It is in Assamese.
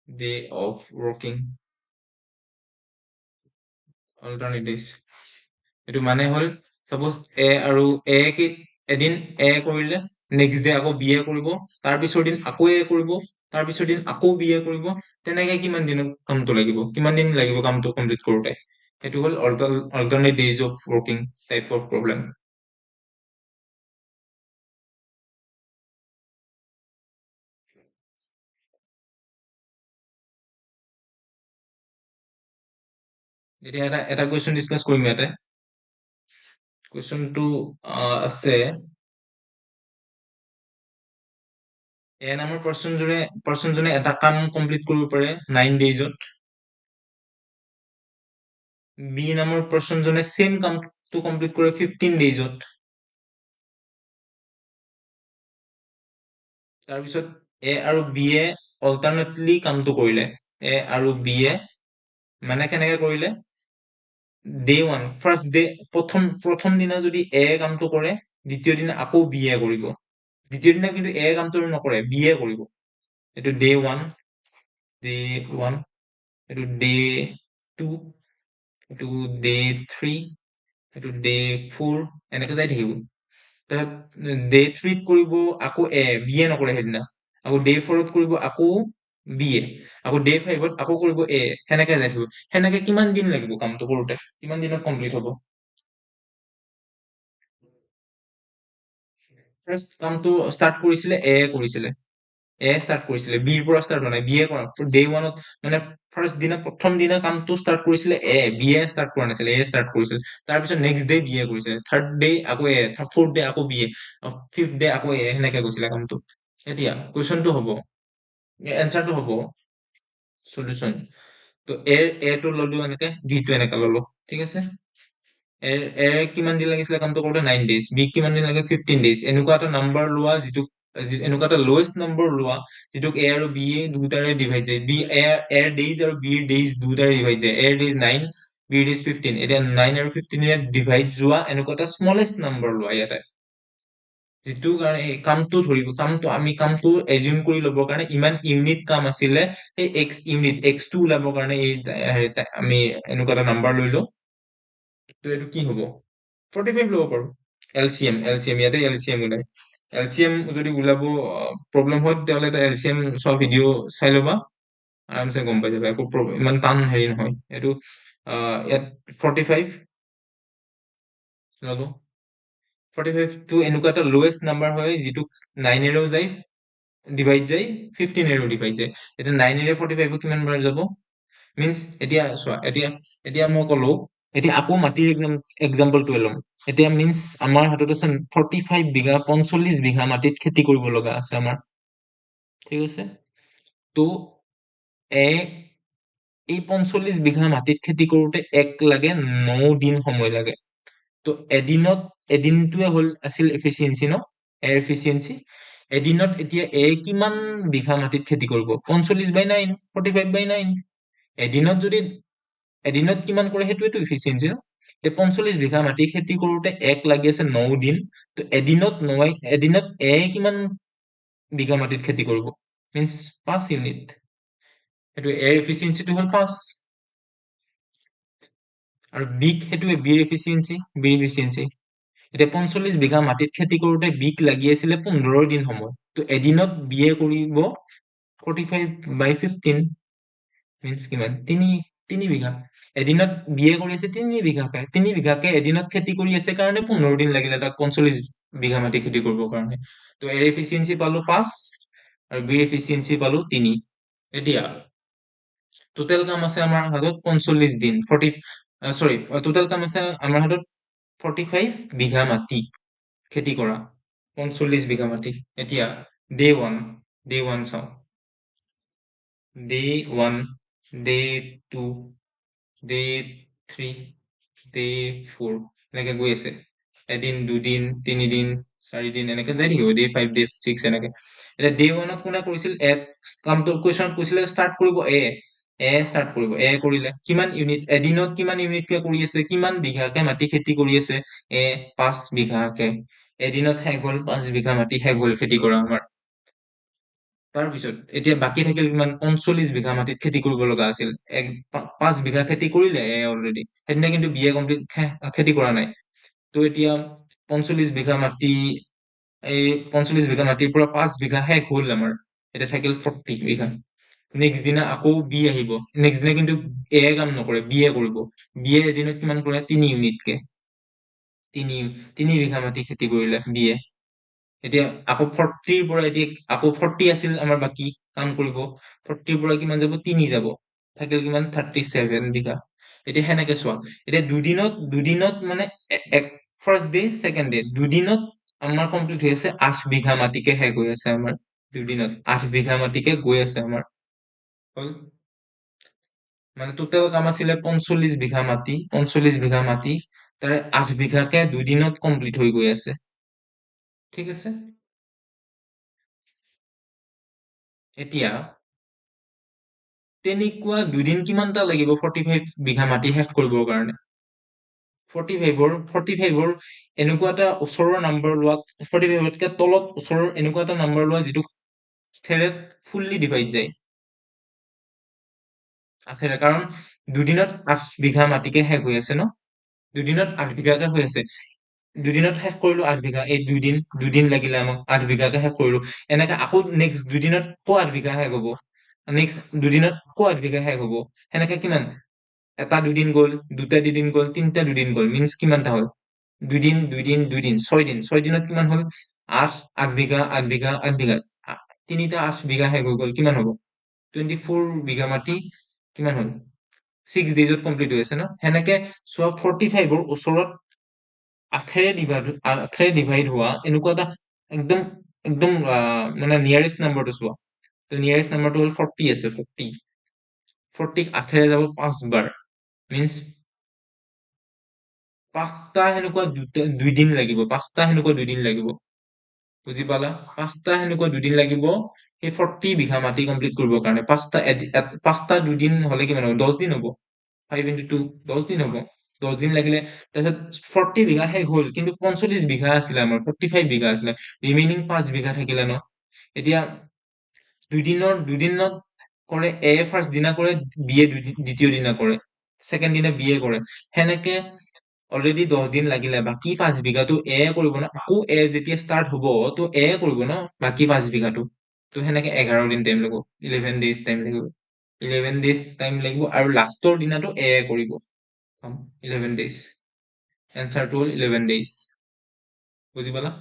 day of working alternate days এইটো মানে হ'ল চাপ'জ আৰু কি এদিন কৰিলে নেক্সট ডে আকৌ কৰিব তাৰ পিছৰ দিন আকৌ কৰিব তাৰ পিছৰ দিন আকৌ কৰিব তেনেকে কিমান দিনত কামটো লাগিব কিমান দিন লাগিব কামটো কমপ্লিট কৰোঁতে সেইটো হ'ল alternate days of working type of problem এতিয়া এটা কুৱেশ্যন ডিছকাছ কৰিম ইয়াতে কুৱেশ্যনটো আছে এ নামৰ পাৰ্চনজনে এটা কাম কমপ্লিট কৰিব পাৰে 9 ডেইজত বি নামৰ পাৰ্চনজনে চেম কামটো কমপ্লিট কৰে 15 ডেইজত তাৰপিছত এ আৰু বি এ অল্টাৰনেটলি কামটো কৰিলে এ আৰু বি এ মানে কেনেকে কৰিলে ডে ওৱান ফাৰ্ষ্ট ডে প্ৰথম দিনা যদি এ কামটো কৰে দ্বিতীয় দিনা আকৌ বি এ কৰিব দ্বিতীয় দিনা কিন্তু এ কামটো নকৰে বি এ কৰিব এইটো ডে ওৱান এইটো ডে টু এইটো ডে থ্ৰী এইটো ডে ফ'ৰ এনেকে যাই থাকিব তাৰপিছত ডে থ্ৰীত কৰিব আকৌ বি এ নকৰে সেইদিনা আকৌ ডে ফ'ৰত কৰিব আকৌ বি এ আকৌ ডে ফাইভত আকৌ কৰিব সেনেকে যাই থাকিব সেনেকে কিমান দিন লাগিব কামটো কৰোতে কিমান দিনত কমপ্লিট হ'ব ফাৰ্ষ্ট কামটো ষ্টাৰ্ট কৰিছিলে কৰিছিলে ষ্টাৰ্ট কৰিছিলে বিৰ পৰা ষ্টাৰ্ট হোৱা নাই বি এ কৰা ডে ওৱানত মানে প্ৰথম দিনা কামটো ষ্টাৰ্ট কৰিছিলে বি এ ষ্টাৰ্ট কৰা নাছিলে ষ্টাৰ্ট কৰিছিলে তাৰপিছত নেক্সট ডে বি এ কৰিছিলে থাৰ্ড ডে আকৌ ফৰ্থ ডে আকৌ বি এ ফিফ্থ ডে আকৌ সেনেকে গৈছিলে কামটো এতিয়া কুৱেশ্যনটো হ'ব এনচাৰটো হ'ব সলিউশ্যন তো এটো ললো এনেকে বিটো এনেকে ললো ঠিক আছে কিমান দিন লাগিছিলে কামটো কৰোতে 9 ডেজ বি কিমান দিন লাগে 15 ডেজ এনেকুৱা এটা নাম্বাৰ লোৱা যিটো এনেকুৱা এটা লোৱেষ্ট নম্বৰ লোৱা যিটোক এ আৰু বি দুটাৰে ডিভাইড যায় বি এৰ ডেইজ আৰু বিৰ ডেইজ দুটাৰে ডিভাইড যায় এৰ ডেইজ 9 বিৰ ডেইজ 15 এতিয়া 9 আৰু 15 ডিভাইড যোৱা এনেকুৱা এটা স্মলেষ্ট নাম্বাৰ লোৱা ইয়াতে যিটো কাৰণে কামটো এজিউম কৰি ল'বৰ কাৰণে ইমান ইউনিট কাম আছিলে সেই এক্স টো ওলাবৰ কাৰণে আমি এনেকুৱা এটা নাম্বাৰ লৈ লওঁ তো এইটো কি হ'ব 45 ল'ব পাৰো এলচিএম ইয়াতে এলচিএম ওলাই এলচিএম যদি ওলাব প্ৰব্লেম হয় তেতিয়াহ'লে এটা এলচিএম চোৱা ভিডিঅ' চাই ল'বা আৰামছে গম পাই যাবা একো ইমান টান হেৰি নহয় এইটো ইয়াত 45 ল'লো 45 টো এনেকুৱা এটা লোৱেষ্ট নাম্বাৰ হয় যিটো 9এৰেও যায় ডিভাইড যায় 15এৰেও ডিভাইড যায় এতিয়া 9এৰে 45 কিমান বাৰ যাব মিনছ এতিয়া চোৱা এতিয়া মই ক'লো এতিয়া আকৌ মাটিৰ এক্সাম্পলটোৱে ল'ম এতিয়া মিনছ আমাৰ হাতত আছে 45 বিঘা 45 বিঘা মাটিত খেতি কৰিব লগা আছে আমাৰ ঠিক আছে তো এই 45 বিঘা মাটিত খেতি কৰোতে লাগে 9 দিন সময় লাগে তো এদিনটোৱে আছিল এফিচিয়েঞ্চি ন এয়াৰ এফিচিয়েঞ্চি এদিনত এতিয়া কিমান বিঘা মাটিত খেতি কৰিব 45/9 45/9 এদিনত যদি এদিনত কিমান কৰে সেইটোৱেতো এফিচিয়েঞ্চি ন এতিয়া 45 বিঘা মাটি খেতি কৰোতে লাগি আছে 9 দিন তো এদিনত কিমান বিঘা মাটিত খেতি কৰিব মিনছ 5 ইউনিট সেইটো এয়াৰ এফিচিয়েঞ্চিটো হ'ল 5 আৰু সেইটোৱে বিৰ এফিচিয়েঞ্চি এতিয়া 45 বিঘা মাটিত খেতি কৰোতে লাগি আছিলে 15 দিন সময় তো এদিনত কৰিব 45/15 মিনছ কিমান তিনি বিঘা এদিনত কৰি আছে 3 বিঘাকে এদিনত খেতি কৰি আছে কাৰণে 15 দিন লাগিলে তাক 45 বিঘা মাটি খেতি কৰিবৰ কাৰণে তো এয়াৰ এফিচিয়েঞ্চি পালো 5 আৰু বিৰ এফিচিয়েঞ্চি পালো 3 এতিয়া টোটেল কাম আছে আমাৰ হাতত 45 দিন টোটেল কাম আছে আমাৰ হাতত 45 বিঘা মাটি খেতি কৰা 45 বিঘা মাটি এতিয়া ডে ওৱান চাওঁ ডে 1 ডে 2 ডে 3 ডে 4 এনেকে গৈ আছে এদিন দুদিন তিনিদিন 4 দিন এনেকে যাই থাকিব ডে 5 ডে 6 এনেকে এতিয়া ডে 1ত কোনে কৰিছিল কামটো কুৱেশ্যন কৈছিলে ষ্টাৰ্ট কৰিব ষ্টাৰ্ট কৰিব কৰিলে কিমান ইউনিট এদিনত কিমান ইউনিটকে কৰি আছে কিমান বিঘাকে মাটি খেতি কৰি আছে 5 বিঘাকে এদিনত শেষ হ'ল 5 বিঘা মাটি শেষ হ'ল খেতি কৰা আমাৰ তাৰপিছত এতিয়া বাকী থাকিল কিমান 45 বিঘা মাটিত খেতি কৰিব লগা আছিল 5 বিঘা খেতি কৰিলে অলৰেডি সেইদিনা কিন্তু বিয়ে কমপ্লিট খেতি কৰা নাই তো এতিয়া 45 বিঘা মাটি এই 45 বিঘা মাটিৰ পৰা 5 বিঘা শেষ হ'ল আমাৰ এতিয়া থাকিল 40 বিঘা নেক্সট দিনা আকৌ বি আহিব নেক্সট দিনা কিন্তু এ কাম নকৰে বি এ কৰিব বি এ এদিনত কিমান কৰে 3 ইউনিটকে তিনি 3 বিঘা মাটি খেতি কৰিলে বি এ এতিয়া আকৌ 40ৰ পৰা এতিয়া আকৌ 40 আছিল আমাৰ বাকী কাম কৰিব 40ৰ পৰা কিমান যাব 3 যাব থাকিল কিমান 37 বিঘা এতিয়া সেনেকে চোৱা এতিয়া দুদিনত মানে ফাৰ্ষ্ট ডে ছেকেণ্ড ডে দুদিনত আমাৰ কমপ্লিট হৈ আছে 8 বিঘা মাটিকে শেষ হৈ আছে আমাৰ দুদিনত 8 বিঘা মাটিকে গৈ আছে আমাৰ হ'ল মানে টোটেল কাম আছিলে 45 বিঘা মাটি 45 বিঘা মাটি তাৰে 8 বিঘাকে দুদিনত কমপ্লিট হৈ গৈ আছে ঠিক আছে এতিয়া তেনেকুৱা দুদিন কিমানটা লাগিব 45 বিঘা মাটি শেষ কৰিবৰ কাৰণে 45ৰ এনেকুৱা এটা ওচৰৰ নাম্বাৰ লোৱা 45তকে তলত ওচৰৰ এনেকুৱা এটা নাম্বাৰ লোৱা যিটো আঠেৰে ফুল্লি ডিভাইড যায় আঠেৰে কাৰণ দুদিনত 8 বিঘা মাটিকে শেষ হৈ আছে ন দুদিনত 8 বিঘাকে হৈ আছে দুদিনত শেষ কৰিলো 8 বিঘা এই দুদিন লাগিলে আমাক 8 বিঘাকে শেষ কৰিলো এনেকে আকৌ নেক্সট দুদিনত আকৌ 8 বিঘা শেষ হব নেক্সট দুদিনত আকৌ 8 বিঘা শেষ হব সেনেকে কিমান এটা দুদিন গ'ল দুটা দুদিন গ'ল তিনটা দুদিন গ'ল মিনচ কিমানটা হ'ল দুদিন 6 দিনত কিমান হ'ল আঠ 8 বিঘা 8 বিঘা 8 বিঘা তিনিটা 8 বিঘা শেষ হৈ গ'ল কিমান হ'ব 24 বিঘা মাটি কিমান হ'ল 6 ডেইজত কমপ্লিট হৈ আছে ন সেনেকে চোৱা 45ৰ ওচৰত আঠেৰে ডিভাইড হোৱা এনেকুৱা এটা একদম একদম মানে নিয়াৰেষ্ট নাম্বাৰটো চোৱা তো নিয়াৰেষ্ট নাম্বাৰটো হ'ল 40 আছে 40ক আঠেৰে যাব 5 বাৰ মিনচ পাঁচটা সেনেকুৱা দুদিন লাগিব বুজি পালা পাঁচটা সেনেকুৱা দুদিন লাগিব সেই 40 বিঘা মাটি কমপ্লিট কৰিবৰ কাৰণে পাঁচটা দুদিন হলে কিমান হ'ব 10 দিন হ'ব 5 into 2 10 দিন হ'ব 10 দিন লাগিলে তাৰপিছত 40 বিঘা শেষ হ'ল কিন্তু 45 বিঘা আছিলে আমাৰ 45 বিঘা আছিলে ৰিমেইনিং 5 বিঘা থাকিলে ন এতিয়া দুদিনত কৰে এ ফাৰ্ষ্ট দিনা কৰে বি এ দ্বিতীয় দিনা কৰে ছেকেণ্ড দিনা বি এ কৰে সেনেকে অলৰেডি 10 দিন লাগিলে বাকী 5 বিঘাটো এ কৰিব ন আকৌ এ যেতিয়া ষ্টাৰ্ট হ'ব তো এ কৰিব ন বাকী 5 বিঘাটো তো সেনেকে 11 দিন টাইম লাগিব 11 ডেইজ টাইম লাগিব 11 ডেইজ টাইম লাগিব আৰু লাষ্টৰ দিনাটো এ কৰিব 11 ডেইজ এনচাৰটো হ'ল 11 ডেইজ বুজি পালা